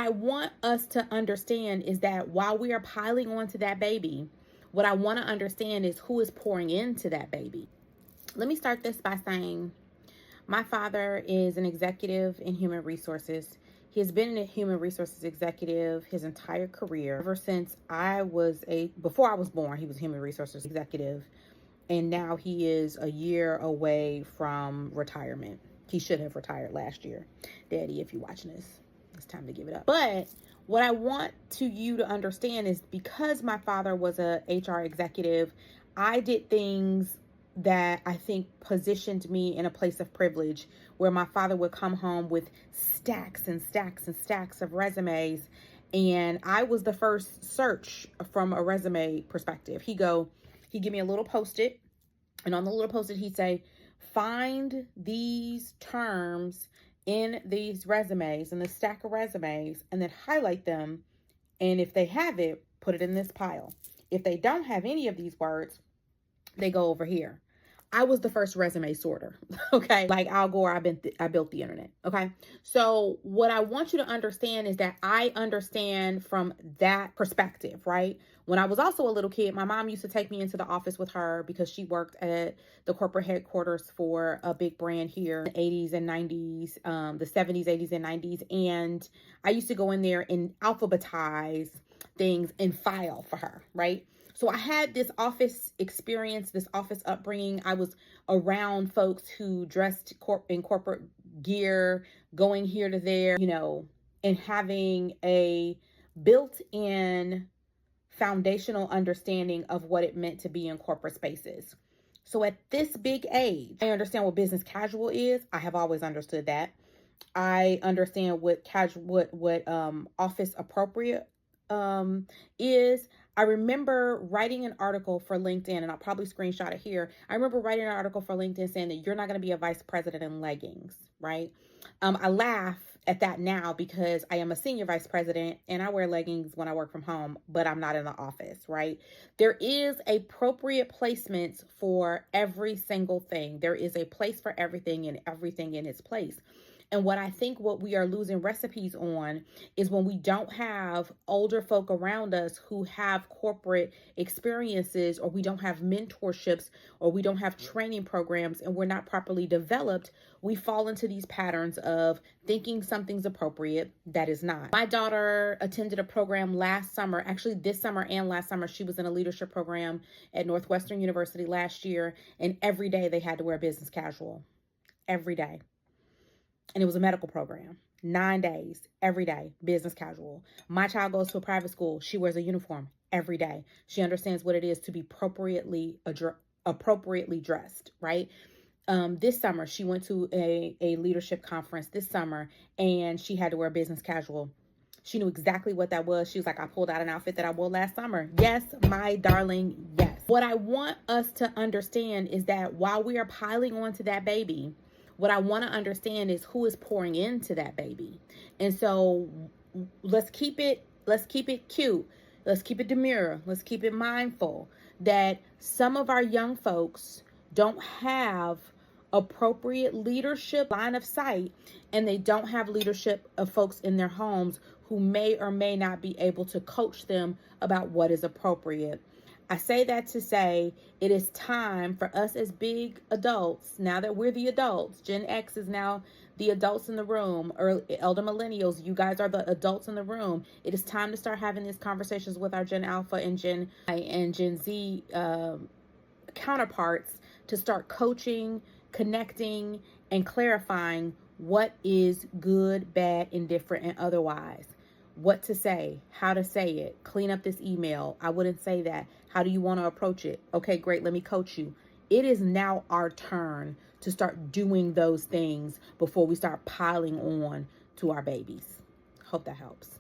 I want us to understand is that while we are piling onto that baby, what I want to understand is who is pouring into that baby. Let me start this by saying my father is an executive in human resources. He has been a human resources executive his entire career. Ever since before I was born, he was a human resources executive. And now he is a year away from retirement. He should have retired last year. Daddy, if you're watching this, it's time to give it up. But what I want you to understand is because my father was a HR executive, I did things that I think positioned me in a place of privilege where my father would come home with stacks and stacks and stacks of resumes. And I was the first search from a resume perspective. He'd give me a little Post-it, and on the little Post-it, he'd say, find these terms in these resumes, in the stack of resumes, and then highlight them. And if they have it, put it in this pile. If they don't have any of these words, they go over here. I was the first resume sorter. Okay. Like Al Gore, I built the internet. Okay. So what I want you to understand is that I understand from that perspective, right? When I was also a little kid, my mom used to take me into the office with her because she worked at the corporate headquarters for a big brand here in the 80s and 90s, the 70s, 80s, and 90s. And I used to go in there and alphabetize things and file for her, right? So I had this office experience, this office upbringing. I was around folks who dressed in corporate gear, going here to there, and having a built-in foundational understanding of what it meant to be in corporate spaces. So at this big age, I understand what business casual is. I have always understood that. I understand what office appropriate is. I remember writing an article for LinkedIn, and I'll probably screenshot it here. I remember writing an article for LinkedIn saying that you're not going to be a vice president in leggings, right? I laugh at that now because I am a senior vice president and I wear leggings when I work from home, but I'm not in the office, right? There is appropriate placements for every single thing. There is a place for everything and everything in its place. And what we are losing recipes on is when we don't have older folk around us who have corporate experiences, or we don't have mentorships, or we don't have training programs, and we're not properly developed, we fall into these patterns of thinking something's appropriate that is not. My daughter attended a program last summer, actually this summer and last summer. She was in a leadership program at Northwestern University last year, and every day they had to wear business casual. Every day. And it was a medical program. 9 days, every day, business casual. My child goes to a private school. She wears a uniform every day. She understands what it is to be appropriately dressed, right? This summer, she went to a leadership conference this summer, and she had to wear business casual. She knew exactly what that was. She was like, I pulled out an outfit that I wore last summer. Yes, my darling, yes. What I want us to understand is that while we are piling onto that baby, what I want to understand is who is pouring into that baby. And so let's keep it cute. Let's keep it demure. Let's keep it mindful that some of our young folks don't have appropriate leadership line of sight, and they don't have leadership of folks in their homes who may or may not be able to coach them about what is appropriate. I say that to say it is time for us as big adults, now that we're the adults. Gen X is now the adults in the room, or elder millennials. You guys are the adults in the room. It is time to start having these conversations with our Gen Alpha and Gen Z counterparts to start coaching, connecting, and clarifying what is good, bad, indifferent, and otherwise. What to say, how to say it, clean up this email. I wouldn't say that. How do you want to approach it? Okay, great. Let me coach you. It is now our turn to start doing those things before we start piling on to our babies. Hope that helps.